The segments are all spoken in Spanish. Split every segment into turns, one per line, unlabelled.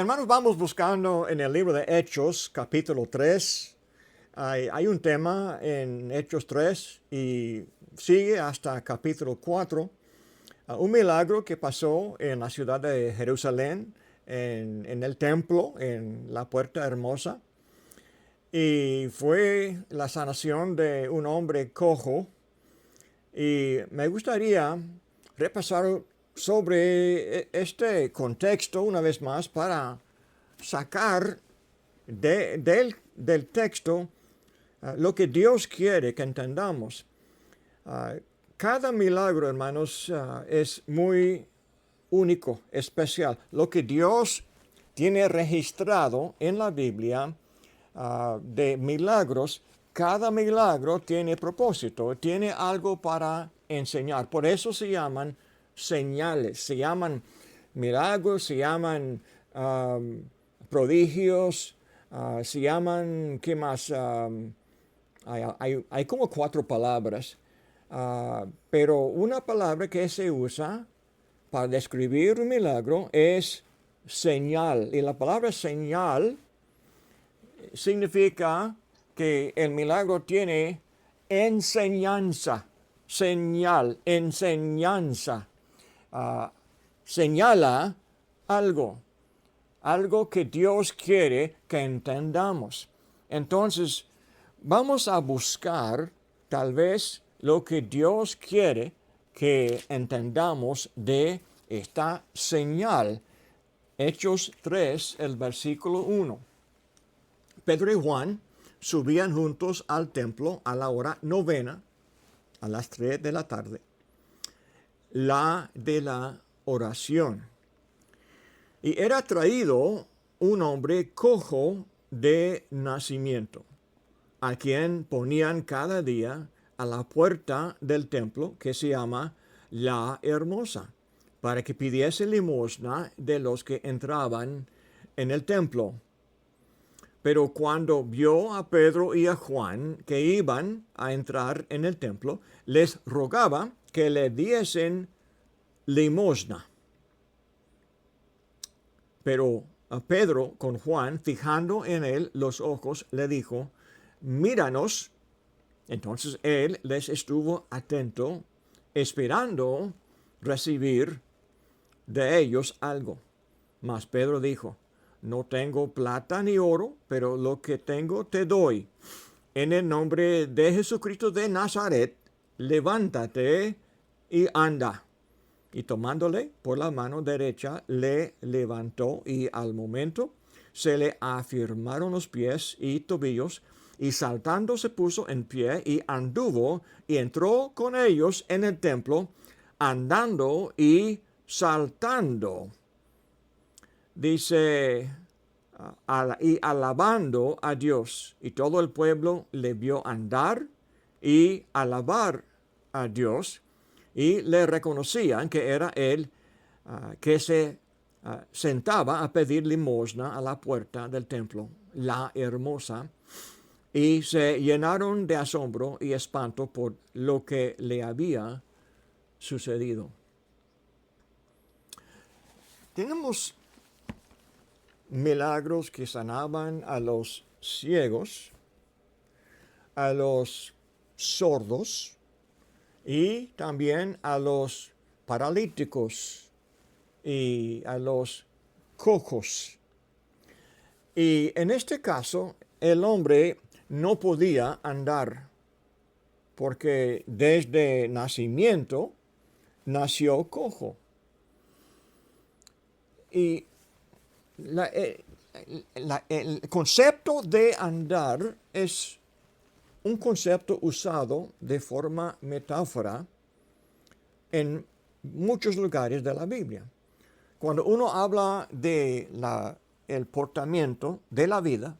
Hermanos, vamos buscando en el libro de Hechos, capítulo 3. Hay un tema en Hechos 3 y sigue hasta capítulo 4. Un milagro que pasó en la ciudad de Jerusalén, en el templo, en la Puerta Hermosa. Y fue la sanación de un hombre cojo. Y me gustaría repasar sobre este contexto una vez más para sacar del texto lo que Dios quiere que entendamos. Cada milagro, hermanos, es muy único, especial. Lo que Dios tiene registrado en la Biblia de milagros, cada milagro tiene propósito, tiene algo para enseñar. Por eso se llaman señales, se llaman milagros, se llaman prodigios, se llaman, ¿qué más? Hay como 4 palabras, pero una palabra que se usa para describir un milagro es señal. Y la palabra señal significa que el milagro tiene enseñanza, señal, enseñanza. Señala algo que Dios quiere que entendamos. Entonces, vamos a buscar tal vez lo que Dios quiere que entendamos de esta señal. Hechos 3, el versículo 1. Pedro y Juan subían juntos al templo a la hora novena, a las 3 de la tarde, la de la oración. Y era traído un hombre cojo de nacimiento, a quien ponían cada día a la puerta del templo, que se llama La Hermosa, para que pidiese limosna de los que entraban en el templo. Pero cuando vio a Pedro y a Juan que iban a entrar en el templo, les rogaba que le diesen limosna. Pero a Pedro con Juan, fijando en él los ojos, le dijo: míranos. Entonces él les estuvo atento, esperando recibir de ellos algo. Mas Pedro dijo: no tengo plata ni oro, pero lo que tengo te doy. En el nombre de Jesucristo de Nazaret, levántate y anda. Y tomándole por la mano derecha, le levantó, y al momento se le afirmaron los pies y tobillos, y saltando se puso en pie y anduvo, y entró con ellos en el templo, andando y saltando. Dice, y alabando a Dios. Y todo el pueblo le vio andar y alabar a Dios, y le reconocían que era él que se sentaba a pedir limosna a la puerta del templo, La Hermosa, y se llenaron de asombro y espanto por lo que le había sucedido. Tenemos milagros que sanaban a los ciegos, a los sordos y también a los paralíticos y a los cojos. Y en este caso, el hombre no podía andar porque desde nacimiento nació cojo. Y el concepto de andar es un concepto usado de forma metáfora en muchos lugares de la Biblia. Cuando uno habla de el portamiento de la vida,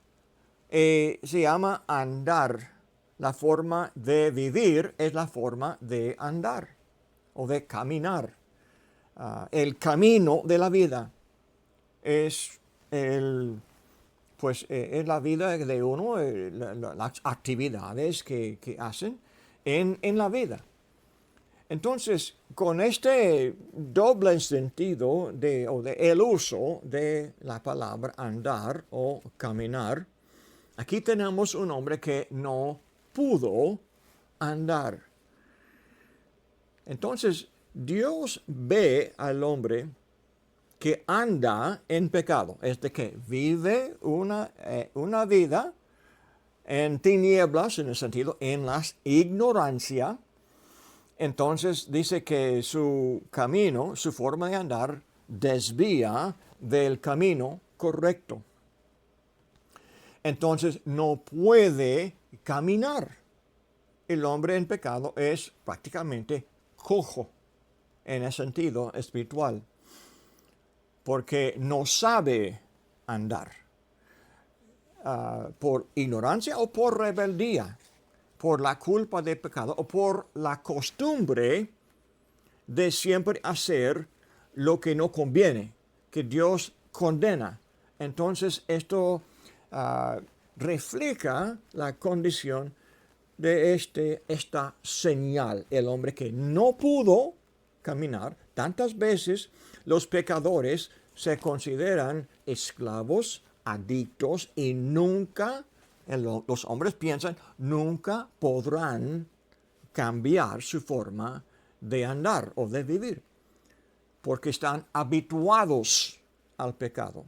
se llama andar. La forma de vivir es la forma de andar o de caminar. El camino de la vida es es la vida de uno, las actividades que hacen en la vida. Entonces, con este doble sentido o de el uso de la palabra andar o caminar, aquí tenemos un hombre que no pudo andar. Entonces, Dios ve al hombre que anda en pecado, es de que vive una vida en tinieblas, en el sentido, en la ignorancia. Entonces dice que su camino, su forma de andar, desvía del camino correcto. Entonces no puede caminar. El hombre en pecado es prácticamente cojo en el sentido espiritual, porque no sabe andar por ignorancia o por rebeldía, por la culpa del pecado o por la costumbre de siempre hacer lo que no conviene, que Dios condena. Entonces esto refleja la condición de esta señal, el hombre que no pudo caminar. Tantas veces los pecadores se consideran esclavos, adictos y nunca, los hombres piensan, nunca podrán cambiar su forma de andar o de vivir, porque están habituados al pecado.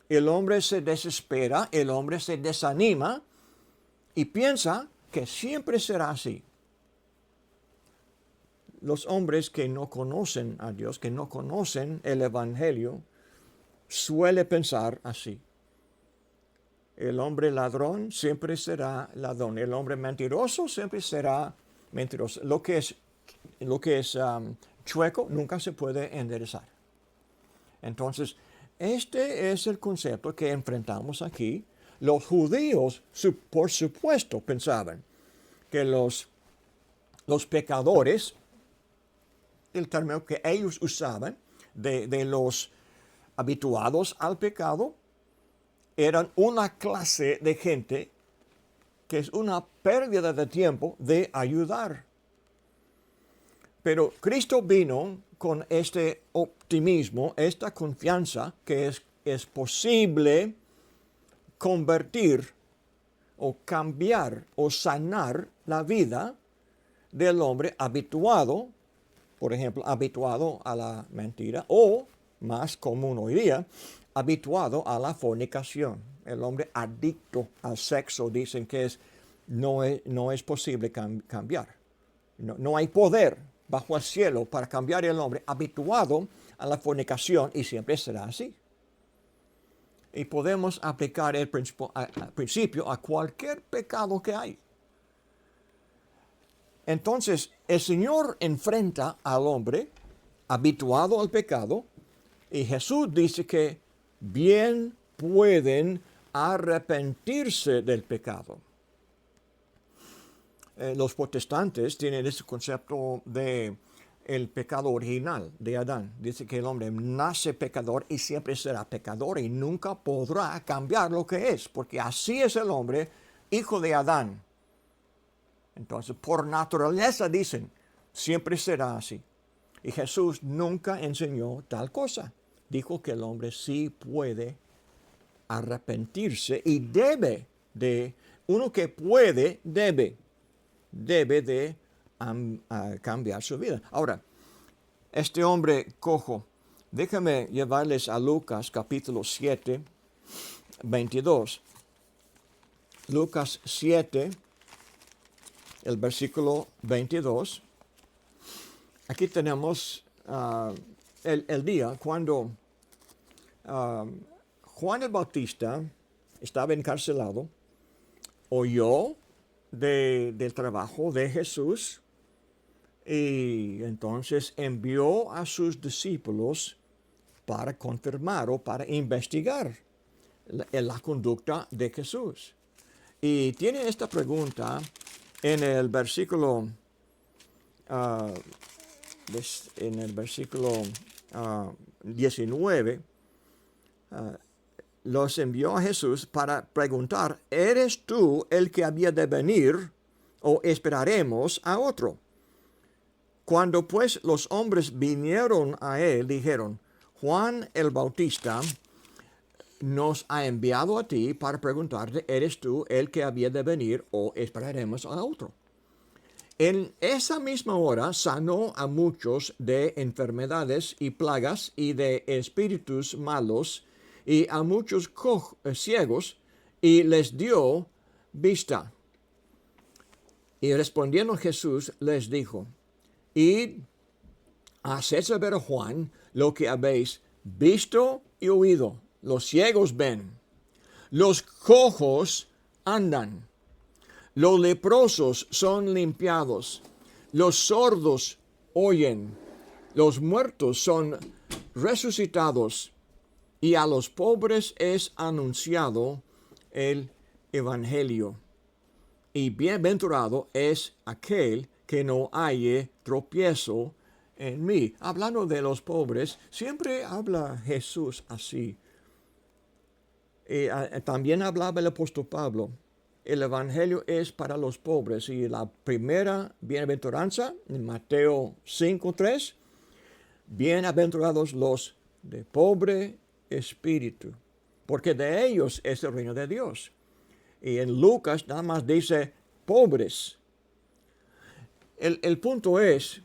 El hombre se desespera, el hombre se desanima y piensa que siempre será así. Los hombres que no conocen a Dios, que no conocen el Evangelio, suelen pensar así. El hombre ladrón siempre será ladrón. El hombre mentiroso siempre será mentiroso. Lo que es chueco nunca se puede enderezar. Entonces, este es el concepto que enfrentamos aquí. Los judíos, por supuesto, pensaban que los pecadores, el término que ellos usaban, de los habituados al pecado, eran una clase de gente que es una pérdida de tiempo de ayudar. Pero Cristo vino con este optimismo, esta confianza que es posible convertir o cambiar o sanar la vida del hombre habituado, por ejemplo, habituado a la mentira o, más común hoy día, habituado a la fornicación. El hombre adicto al sexo dicen que no es posible cambiar. No hay poder bajo el cielo para cambiar el hombre habituado a la fornicación y siempre será así. Y podemos aplicar el principio a cualquier pecado que hay. Entonces, el Señor enfrenta al hombre habituado al pecado y Jesús dice que bien pueden arrepentirse del pecado. Los protestantes tienen ese concepto de el pecado original de Adán. Dice que el hombre nace pecador y siempre será pecador y nunca podrá cambiar lo que es, porque así es el hombre, hijo de Adán. Entonces, por naturaleza dicen, siempre será así. Y Jesús nunca enseñó tal cosa. Dijo que el hombre sí puede arrepentirse y debe de, uno que puede, debe de cambiar su vida. Ahora, este hombre cojo, déjame llevarles a Lucas capítulo 7, 22. Lucas 7, el versículo 22. Aquí tenemos el día cuando Juan el Bautista estaba encarcelado, oyó del trabajo de Jesús y entonces envió a sus discípulos para confirmar o para investigar la conducta de Jesús. Y tiene esta pregunta en el versículo 19, los envió a Jesús para preguntar, ¿eres tú el que había de venir o esperaremos a otro? Cuando pues los hombres vinieron a él, dijeron, Juan el Bautista nos ha enviado a ti para preguntarte, ¿eres tú el que había de venir o esperaremos a otro? En esa misma hora sanó a muchos de enfermedades y plagas y de espíritus malos y a muchos ciegos y les dio vista. Y respondiendo Jesús les dijo, id, haced saber a Juan lo que habéis visto y oído. Los ciegos ven, los cojos andan, los leprosos son limpiados, los sordos oyen, los muertos son resucitados, y a los pobres es anunciado el evangelio. Y bienaventurado es aquel que no halle tropiezo en mí. Hablando de los pobres, siempre habla Jesús así. También hablaba el apóstol Pablo. El evangelio es para los pobres. Y la primera bienaventuranza, en Mateo 5:3, bienaventurados los de pobre espíritu, porque de ellos es el reino de Dios. Y en Lucas nada más dice pobres. El punto es,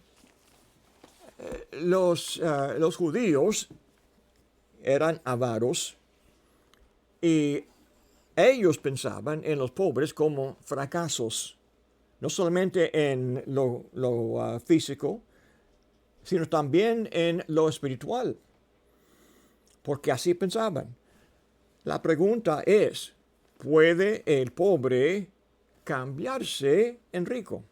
los judíos eran avaros y ellos pensaban en los pobres como fracasos, no solamente en lo físico, sino también en lo espiritual, porque así pensaban. La pregunta es, ¿puede el pobre cambiarse en rico?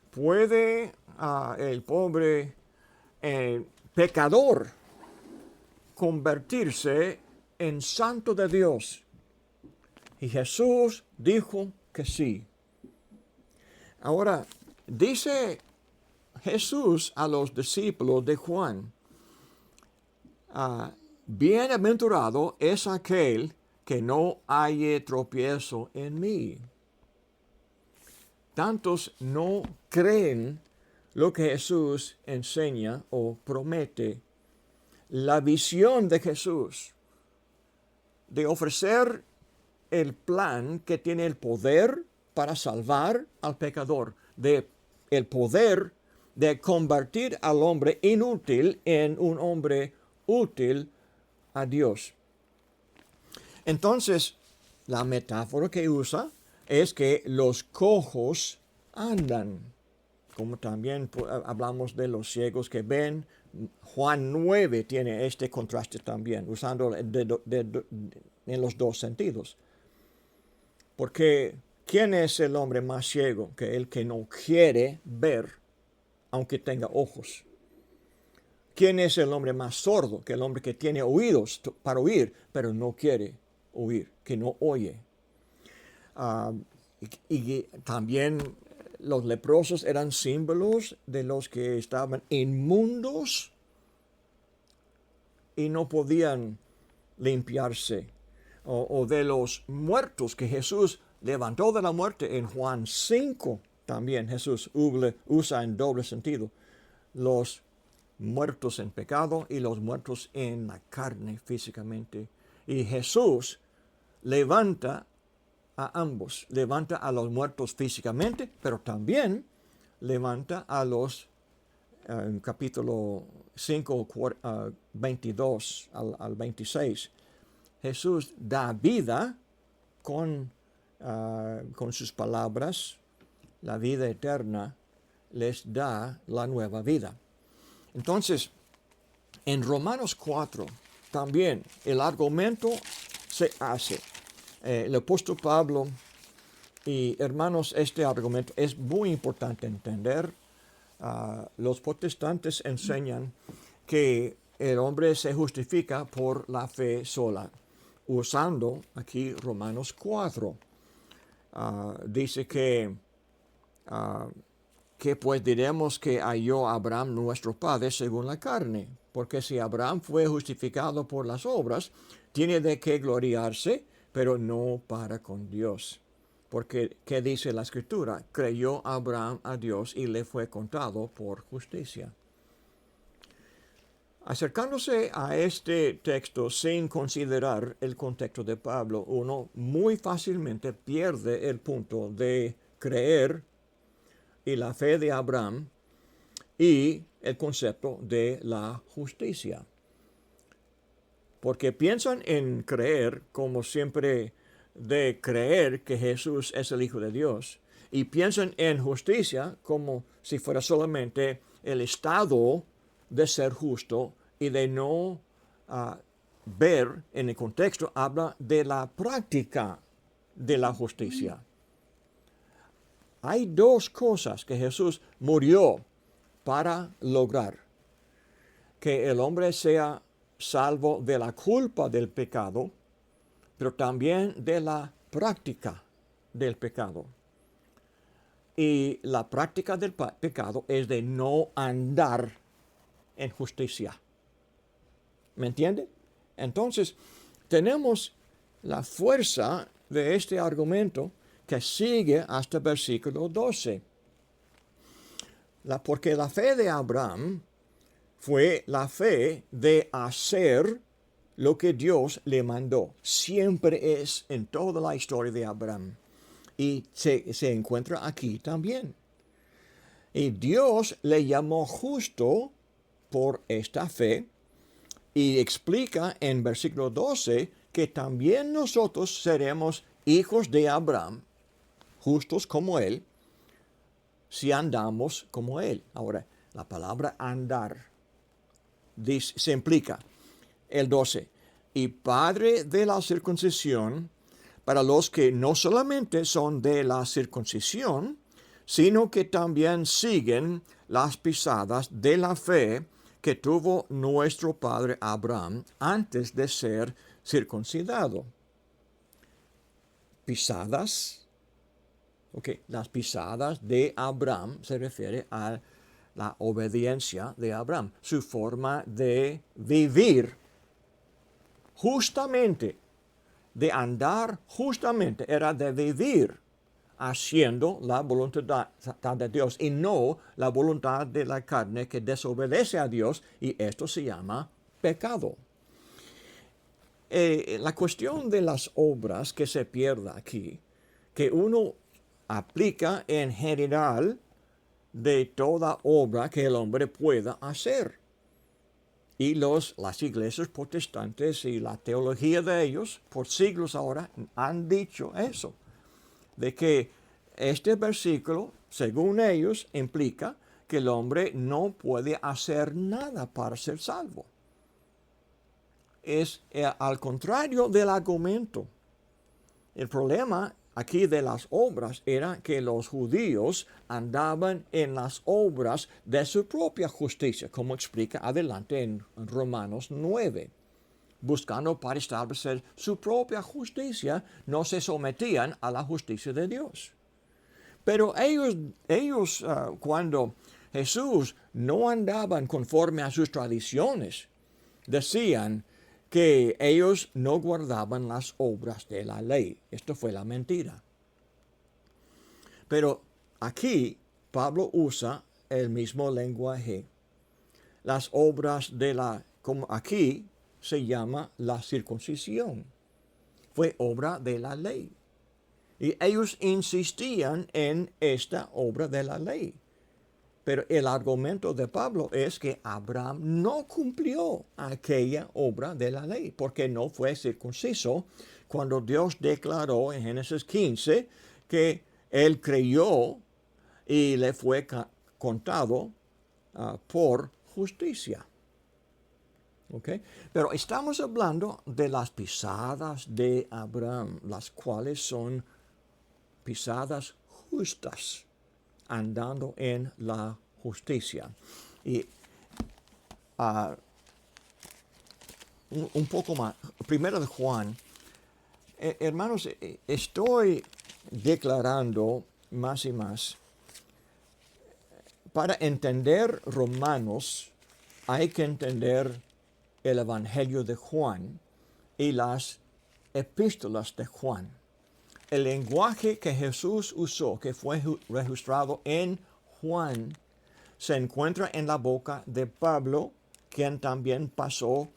¿Puede el pobre pecador convertirse en santo de Dios? Y Jesús dijo que sí. Ahora, dice Jesús a los discípulos de Juan, bienaventurado es aquel que no halle tropiezo en mí. Tantos no creen lo que Jesús enseña o promete. La visión de Jesús de ofrecer el plan que tiene el poder para salvar al pecador, de el poder de convertir al hombre inútil en un hombre útil a Dios. Entonces, la metáfora que usa es que los cojos andan, como también hablamos de los ciegos que ven. Juan 9 tiene este contraste también, usando en los dos sentidos. Porque, ¿quién es el hombre más ciego que el que no quiere ver, aunque tenga ojos? ¿Quién es el hombre más sordo que el hombre que tiene oídos para oír, pero no quiere oír, que no oye? Y también los leprosos eran símbolos de los que estaban inmundos y no podían limpiarse. O de los muertos que Jesús levantó de la muerte en Juan 5. También Jesús usa en doble sentido los muertos en pecado y los muertos en la carne físicamente. Y Jesús levanta a ambos, levanta a los muertos físicamente, pero también levanta a los, en capítulo 5, 22 al 26, Jesús da vida con sus palabras, la vida eterna, les da la nueva vida. Entonces, en Romanos 4, también el argumento se hace. El apóstol Pablo y hermanos, este argumento es muy importante entender. Los protestantes enseñan que el hombre se justifica por la fe sola, usando aquí Romanos 4. Dice que pues diremos que halló Abraham nuestro padre según la carne, porque si Abraham fue justificado por las obras, tiene de qué gloriarse, pero no para con Dios, Porque, ¿qué dice la Escritura? Creyó Abraham a Dios y le fue contado por justicia. Acercándose a este texto sin considerar el contexto de Pablo, uno muy fácilmente pierde el punto de creer y la fe de Abraham y el concepto de la justicia. Porque piensan en creer como siempre de creer que Jesús es el Hijo de Dios, y piensan en justicia como si fuera solamente el estado de ser justo y de no ver en el contexto, habla de la práctica de la justicia. Hay dos cosas que Jesús murió para lograr: que el hombre sea salvo de la culpa del pecado, pero también de la práctica del pecado. Y la práctica del pecado es de no andar en justicia. ¿Me entiende? Entonces, tenemos la fuerza de este argumento que sigue hasta el versículo 12. Porque la fe de Abraham fue la fe de hacer lo que Dios le mandó. Siempre es en toda la historia de Abraham. Y se encuentra aquí también. Y Dios le llamó justo por esta fe, y explica en versículo 12 que también nosotros seremos hijos de Abraham, justos como él, si andamos como él. Ahora, la palabra andar se implica, el 12, y padre de la circuncisión para los que no solamente son de la circuncisión, sino que también siguen las pisadas de la fe que tuvo nuestro padre Abraham antes de ser circuncidado. Pisadas, las pisadas de Abraham se refiere a la obediencia de Abraham, su forma de vivir justamente, de andar justamente, era de vivir haciendo la voluntad de Dios y no la voluntad de la carne que desobedece a Dios, y esto se llama pecado. La cuestión de las obras que se pierda aquí, que uno aplica en general de toda obra que el hombre pueda hacer. Y las iglesias protestantes y la teología de ellos por siglos ahora han dicho eso, de que este versículo, según ellos, implica que el hombre no puede hacer nada para ser salvo. Es al contrario del argumento. El problema aquí de las obras era que los judíos andaban en las obras de su propia justicia, como explica adelante en Romanos 9. Buscando para establecer su propia justicia, no se sometían a la justicia de Dios. Pero ellos cuando Jesús no andaban conforme a sus tradiciones, decían que ellos no guardaban las obras de la ley. Esto fue la mentira. Pero aquí Pablo usa el mismo lenguaje. Las obras como aquí se llama la circuncisión. Fue obra de la ley. Y ellos insistían en esta obra de la ley. Pero el argumento de Pablo es que Abraham no cumplió aquella obra de la ley, porque no fue circunciso cuando Dios declaró en Génesis 15 que él creyó y le fue contado por justicia. Pero estamos hablando de las pisadas de Abraham, las cuales son pisadas justas, andando en la justicia. Y un poco más, primero de Juan, hermanos, estoy declarando más y más, para entender Romanos hay que entender el Evangelio de Juan y las epístolas de Juan. el lenguaje que Jesús usó, que fue registrado en Juan, se encuentra en la boca de Pablo, quien también pasó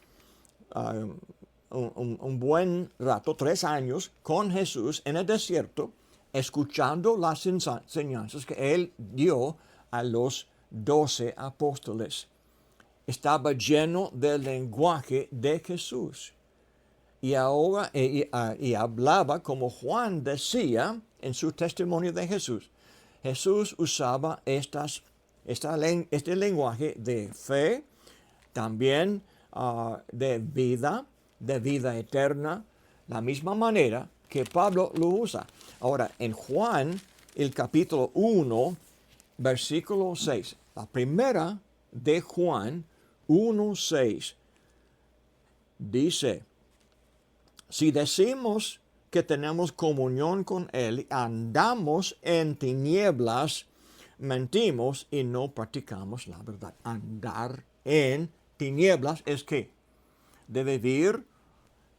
un buen rato, 3 años, con Jesús en el desierto, escuchando las enseñanzas que él dio a los 12 apóstoles. Estaba lleno del lenguaje de Jesús. Y ahora y hablaba como Juan decía en su testimonio de Jesús. Jesús usaba este lenguaje de fe, también de vida eterna, la misma manera que Pablo lo usa. Ahora, en Juan, el capítulo 1, versículo 6, la primera de Juan 1:6, dice, si decimos que tenemos comunión con Él, andamos en tinieblas, mentimos y no practicamos la verdad. Andar en tinieblas es que de vivir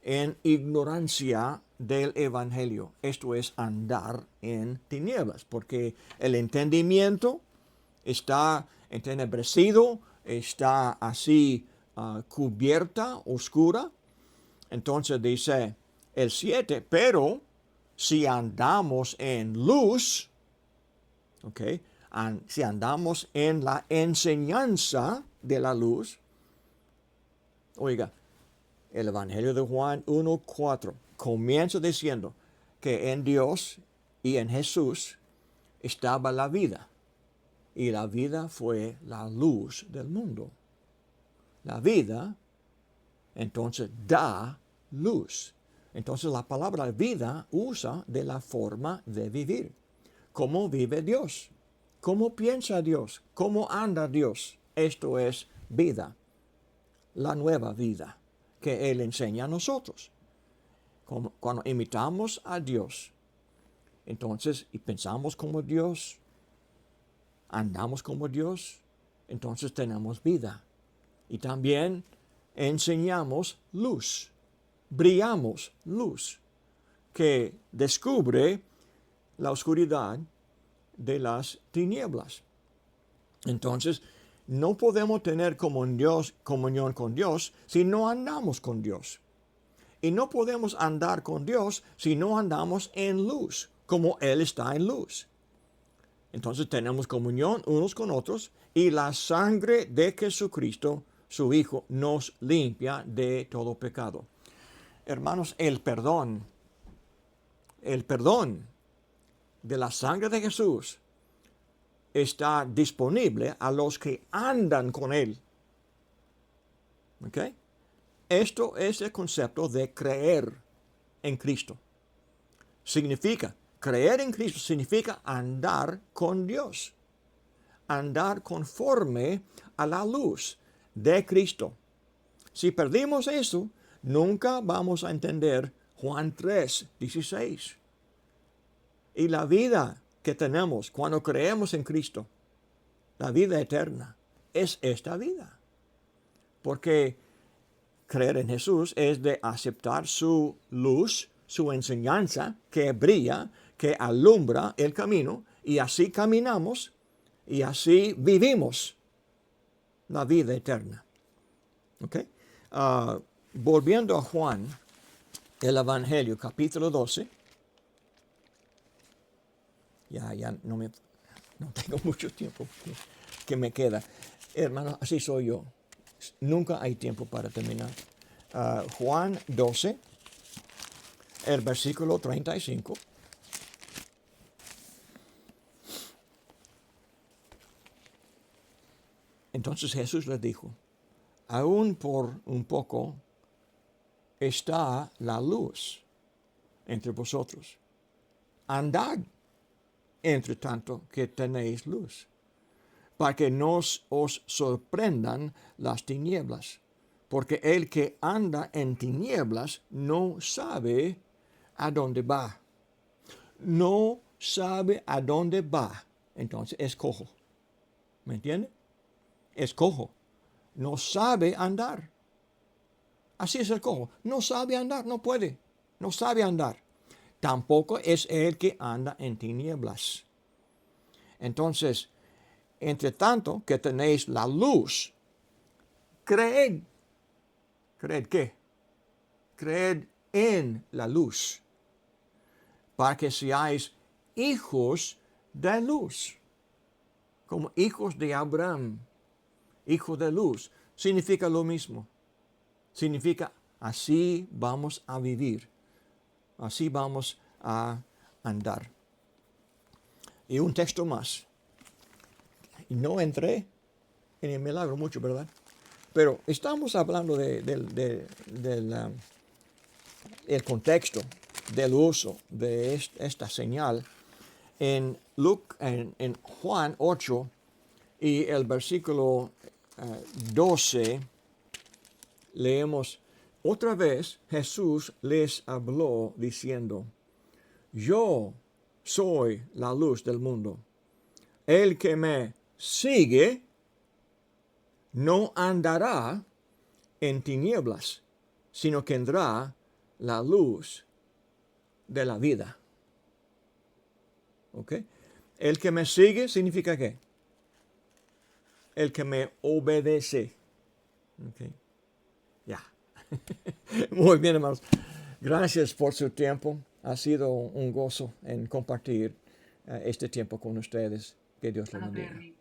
en ignorancia del Evangelio. Esto es andar en tinieblas, porque el entendimiento está entenebrecido, está así cubierta, oscura. Entonces dice el 7, pero si andamos en luz, ¿ok? Si andamos en la enseñanza de la luz, oiga, el Evangelio de Juan 1:4 comienza diciendo que en Dios y en Jesús estaba la vida, y la vida fue la luz del mundo. La vida entonces da luz. Entonces la palabra vida usa de la forma de vivir. ¿Cómo vive Dios? ¿Cómo piensa Dios? ¿Cómo anda Dios? Esto es vida, la nueva vida que Él enseña a nosotros. Cuando imitamos a Dios, entonces, y pensamos como Dios, andamos como Dios, entonces tenemos vida. Y también enseñamos luz, brillamos luz, que descubre la oscuridad de las tinieblas. Entonces, no podemos tener comunión con Dios si no andamos con Dios. Y no podemos andar con Dios si no andamos en luz, como Él está en luz. Entonces tenemos comunión unos con otros y la sangre de Jesucristo, su Hijo, nos limpia de todo pecado. Hermanos, el perdón de la sangre de Jesús está disponible a los que andan con Él. ¿Ok? Esto es el concepto de creer en Cristo. Creer en Cristo significa andar con Dios. Andar conforme a la luz de Cristo. Si perdimos eso, nunca vamos a entender Juan 3:16. Y la vida que tenemos cuando creemos en Cristo, la vida eterna, es esta vida. Porque creer en Jesús es de aceptar su luz, su enseñanza que brilla, que alumbra el camino, y así caminamos y así vivimos la vida eterna. ¿Ok? Volviendo a Juan, el Evangelio, capítulo 12. Ya no tengo mucho tiempo que me queda. Hermano, así soy yo. Nunca hay tiempo para terminar. Juan 12, el versículo 35. Entonces Jesús les dijo, aún por un poco está la luz entre vosotros. Andad entre tanto que tenéis luz, para que no os sorprendan las tinieblas, porque el que anda en tinieblas no sabe a dónde va. No sabe a dónde va, entonces es cojo. ¿Me entiende? Es cojo. No sabe andar. Así es el cojo. No sabe andar, no puede. No sabe andar. tampoco es el que anda en tinieblas. Entonces, entre tanto que tenéis la luz, creed. ¿Creed qué? Creed en la luz, para que seáis hijos de luz, como hijos de Abraham. Hijo de luz significa lo mismo. Significa así vamos a vivir, así vamos a andar. Y un texto más. Y no entré en el milagro mucho, ¿verdad? Pero estamos hablando del el contexto del uso de esta señal en Juan 8 y el versículo 12. Leemos: otra vez Jesús les habló diciendo: yo soy la luz del mundo. El que me sigue no andará en tinieblas, sino que tendrá la luz de la vida. ¿Ok? El que me sigue significa ¿qué? El que me obedece. ¿Ok? Ya. Muy bien, hermanos. Gracias por su tiempo. Ha sido un gozo en compartir este tiempo con ustedes. Que Dios los bendiga.